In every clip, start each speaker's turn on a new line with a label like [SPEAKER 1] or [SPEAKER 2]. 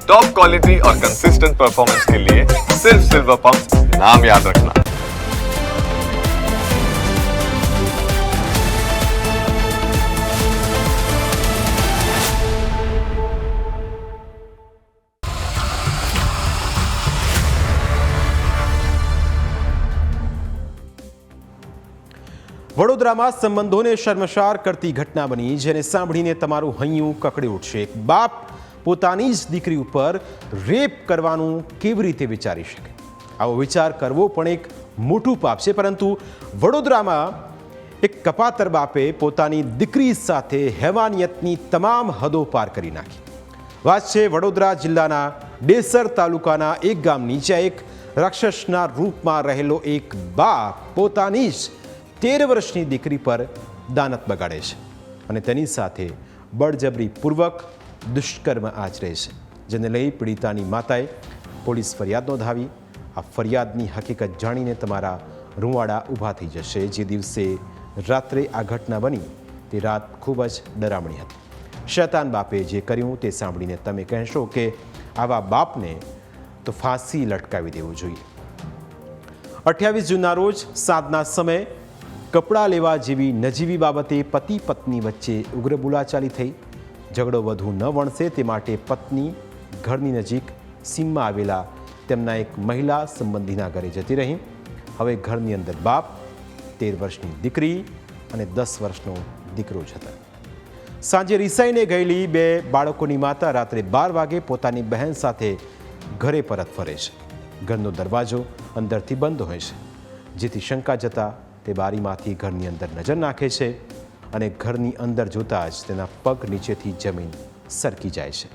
[SPEAKER 1] Top quality और consistent performance के लिए सिर्फ सिल्वर पंप नाम याद रखना।
[SPEAKER 2] વડોદરામાં સંબંધોને શર્મસાર કરતી ઘટના બની, જેને સાંભળીને તમારું હૈયું કકડી ઉઠશે। એક બાપ પોતાની જ દીકરી ઉપર રેપ કરવાનું કેવી રીતે વિચારી શકે? આવો વિચાર કરવો પણ એક મોટું પાપ છે, પરંતુ વડોદરામાં એક કપાતર બાપે પોતાની દીકરી સાથે હેવાનિયતની તમામ હદો પાર કરી નાખી। વાત છે વડોદરા જિલ્લાના ડેસર તાલુકાના એક ગામની, જ્યાં એક રાક્ષસના રૂપમાં રહેલો એક બાપ પોતાની જ 13 વર્ષની દીકરી પર દાનત બગાડે છે અને તેની સાથે બળજબરીપૂર્વક દુષ્કર્મ આચરે છે, જેને લઈ પીડિતાની માતાએ પોલીસ ફરિયાદ નોંધાવી। આ ફરિયાદની હકીકત જાણીને તમારા રૂંવાડા ઊભા થઈ જશે। જે દિવસે રાત્રે આ ઘટના બની તે રાત ખૂબ જ ડરામણી હતી। શૈતાન બાપે જે કર્યું તે સાંભળીને તમે કહેશો કે આવા બાપને તો ફાંસી લટકાવી દેવું જોઈએ। 28 જૂનના રોજ સાંજના સમયે કપડાં લેવા જેવી નજીવી બાબતે પતિ પત્ની વચ્ચે ઉગ્ર બોલાચાલી થઈ। ઝઘડો વધુ ન વણસે તે માટે પત્ની ઘરની નજીક સીમમાં આવેલા તેમના એક મહિલા સંબંધીના ઘરે જતી રહી। હવે ઘરની અંદર બાપ, 13 વર્ષની દીકરી અને 10 વર્ષનો દીકરો જ હતા। સાંજે રિસાઈને ગયેલી બે બાળકોની માતા રાત્રે 12 વાગે પોતાની બહેન સાથે ઘરે પરત ફરે છે। ઘરનો દરવાજો અંદરથી બંધ હોય છે, જેથી શંકા જતા તે બારીમાંથી ઘરની અંદર નજર નાખે છે અને ઘરની અંદર જોતાં જ તેના પગ નીચેથી જમીન સરકી જાય છે।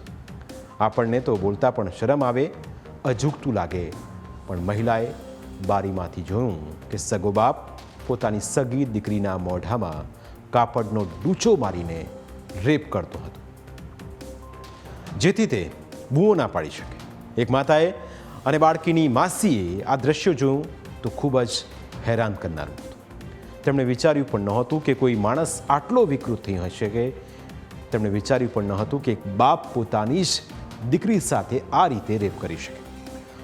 [SPEAKER 2] આપણને તો બોલતા પણ શરમ આવે, અજુગતું લાગે, પણ મહિલાએ બારીમાંથી જોયું કે સગો બાપ પોતાની સગી દીકરીના મોઢામાં કાપડનો ડૂચો મારીને રેપ કરતો હતો, જેથી તે બૂમો ના પાડી શકે। એક માતાએ અને બાળકીની માસીએ આ દ્રશ્યો જોયું તો ખૂબ જ હેરાન કરનારું હતું। તેમણે વિચાર્યું પણ નહોતું કે કોઈ માણસ આટલો વિકૃત થઈ હશે, કે તેમણે વિચાર્યું પણ નહોતું કે એક બાપ પોતાની જ દીકરી સાથે આ રીતે રેપ કરી શકે।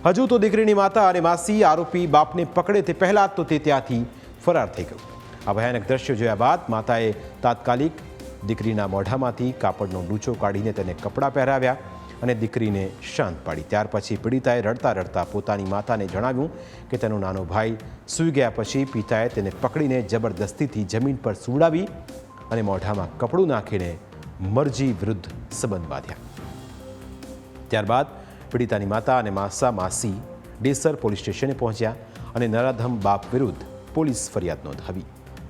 [SPEAKER 2] હજુ તો દીકરીની માતા અને માસી આરોપી બાપને પકડે તે પહેલાં તો તે ત્યાંથી ફરાર થઈ ગયો। આ ભયાનક દ્રશ્યો જોયા બાદ માતાએ તાત્કાલિક દીકરીના મોઢામાંથી કાપડનો ડૂચો કાઢીને તેને કપડાં પહેરાવ્યા અને દીકરીને શાંત પાડી। ત્યાર પછી પીડિતાએ રડતા રડતા પોતાની માતાને જણાવ્યું કે તેનો નાનો ભાઈ સૂઈ ગયા પછી પિતાએ તેને પકડીને જબરદસ્તીથી જમીન પર સુવડાવી અને મોઢામાં કપડું નાખીને મરજી વિરુદ્ધ સંબંધ બાંધ્યા। ત્યારબાદ પીડિતાની માતા અને માસી ડેસર પોલીસ સ્ટેશને પહોંચ્યા અને નરાધમ બાપ વિરુદ્ધ પોલીસ ફરિયાદ નોંધાવી।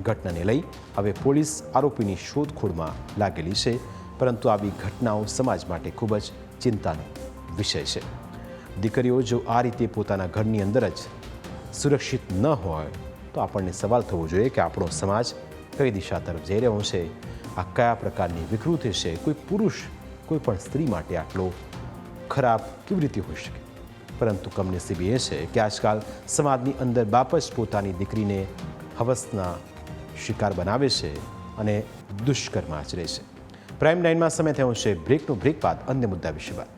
[SPEAKER 2] ઘટનાને લઈ હવે પોલીસ આરોપીની શોધખોળમાં લાગેલી છે, પરંતુ આવી ઘટનાઓ સમાજ માટે ખૂબ જ ચિંતાનો વિષય છે। દીકરીઓ જો આ રીતે પોતાના ઘરની અંદર જ સુરક્ષિત ન હોય તો આપણને સવાલ થવો જોઈએ કે આપણો સમાજ કઈ દિશા તરફ જઈ રહ્યો છે, આ કયા પ્રકારની વિકૃતિ છે। કોઈ પુરુષ કોઈ પણ સ્ત્રી માટે આટલો ખરાબ કેવી રીતે હોઈ શકે? પરંતુ કમનસીબી એ છે કે આજકાલ સમાજની અંદર બાપ જ પોતાની દીકરીને હવસના શિકાર બનાવે છે અને દુષ્કર્મ આચરે છે। પ્રાઇમ 9માં સમય થયો છે બ્રેકનો। બ્રેક બાદ અન્ય મુદ્દા વિશે વાત।